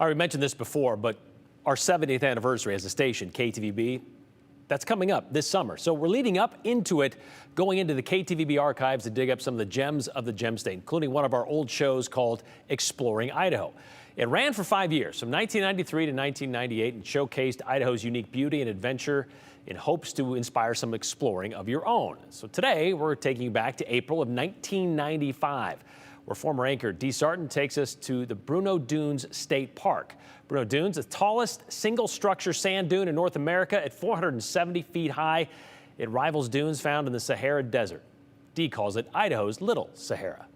I already mentioned this before, but our 70th anniversary as a station, KTVB, that's coming up this summer. So we're leading up into it, going into the KTVB archives to dig up some of the gems of the gem state, including one of our old shows called Exploring Idaho. It ran for 5 years, from 1993 to 1998, and showcased Idaho's unique beauty and adventure in hopes to inspire some exploring of your own. So today, we're taking you back to April of 1995, where former anchor Dee Sarton takes us to the Bruneau Dunes State Park. Bruneau Dunes, the tallest single-structure sand dune in North America at 470 feet high. It rivals dunes found in the Sahara Desert. Dee calls it Idaho's Little Sahara.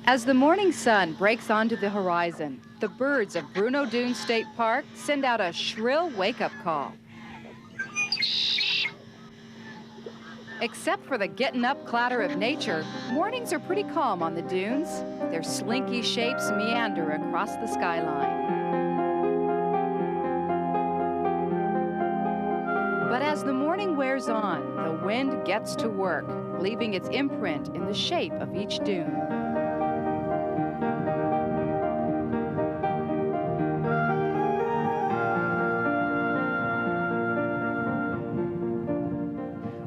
As the morning sun breaks onto the horizon, the birds of Bruneau Dunes State Park send out a shrill wake-up call. Except for the getting-up clatter of nature, mornings are pretty calm on the dunes. Their slinky shapes meander across the skyline. But as the morning wears on, the wind gets to work, leaving its imprint in the shape of each dune.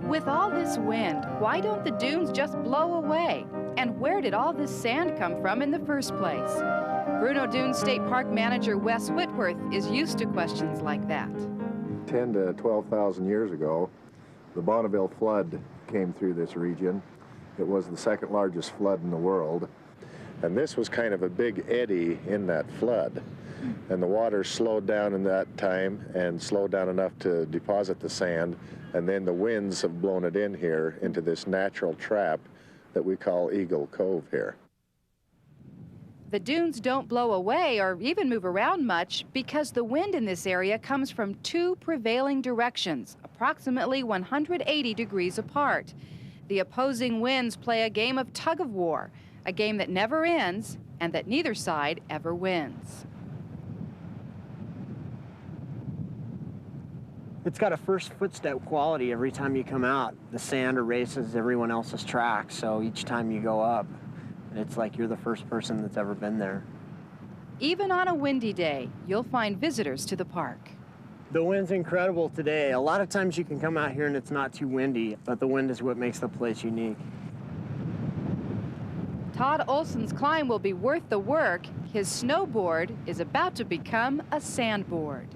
With all this wind, why don't the dunes just blow away? And where did all this sand come from in the first place? Bruneau Dunes State Park manager Wes Whitworth is used to questions like that. 10 to 12,000 years ago, the Bonneville flood came through this region. It was the second largest flood in the world. And this was kind of a big eddy in that flood. And the water slowed down in that time and slowed down enough to deposit the sand. And then the winds have blown it in here into this natural trap that we call Eagle Cove here. The dunes don't blow away or even move around much because the wind in this area comes from two prevailing directions, approximately 180 degrees apart. The opposing winds play a game of tug-of-war, a game that never ends and that neither side ever wins. It's got a first footstep quality every time you come out. The sand erases everyone else's tracks, so each time you go up, it's like you're the first person that's ever been there. Even on a windy day, you'll find visitors to the park. The wind's incredible today. A lot of times you can come out here and it's not too windy, but the wind is what makes the place unique. Todd Olson's climb will be worth the work. His snowboard is about to become a sandboard.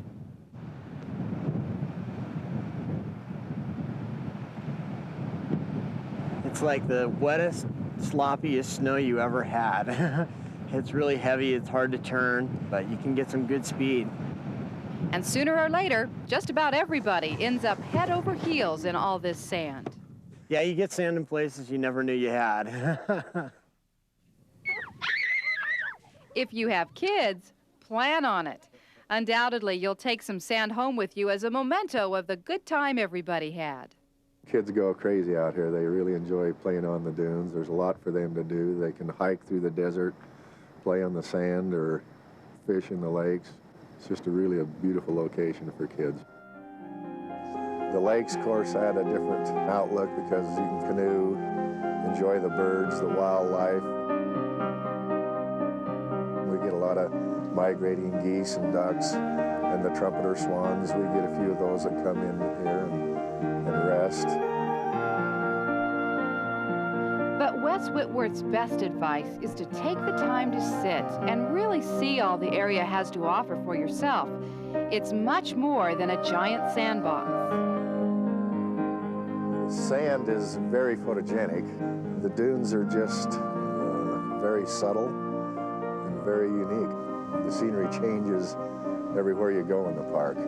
It's like the wettest, sloppiest snow you ever had. It's really heavy, it's hard to turn, but you can get some good speed. And sooner or later, just about everybody ends up head over heels in all this sand. Yeah, you get sand in places you never knew you had. If you have kids, plan on it. Undoubtedly, you'll take some sand home with you as a memento of the good time everybody had. Kids go crazy out here. They really enjoy playing on the dunes. There's a lot for them to do. They can hike through the desert, play on the sand, or fish in the lakes. It's just really a beautiful location for kids. The lakes, of course, add a different outlook because you can canoe, enjoy the birds, the wildlife. We get a lot of migrating geese and ducks and the trumpeter swans. We get a few of those that come in here and rest. But Wes Whitworth's best advice is to take the time to sit and really see all the area has to offer for yourself. It's much more than a giant sandbox. Sand is very photogenic. The dunes are just very subtle and very unique. The scenery changes everywhere you go in the park.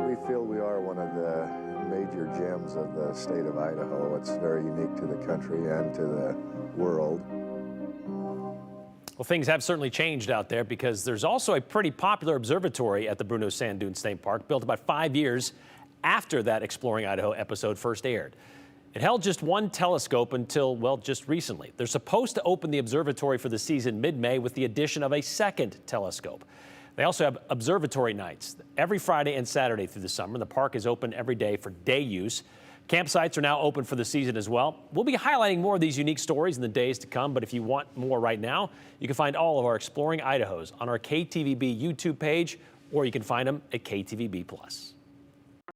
We feel we are one of the major gems of the state of Idaho. It's very unique to the country and to the world. Well, things have certainly changed out there because there's also a pretty popular observatory at the Bruneau Sand Dunes State Park, built about 5 years after that Exploring Idaho episode first aired. It held just one telescope until, well, just recently. They're supposed to open the observatory for the season mid-May with the addition of a second telescope. They also have observatory nights every Friday and Saturday through the summer. The park is open every day for day use. Campsites are now open for the season as well. We'll be highlighting more of these unique stories in the days to come, but if you want more right now, you can find all of our Exploring Idahos on our KTVB YouTube page, or you can find them at KTVB+.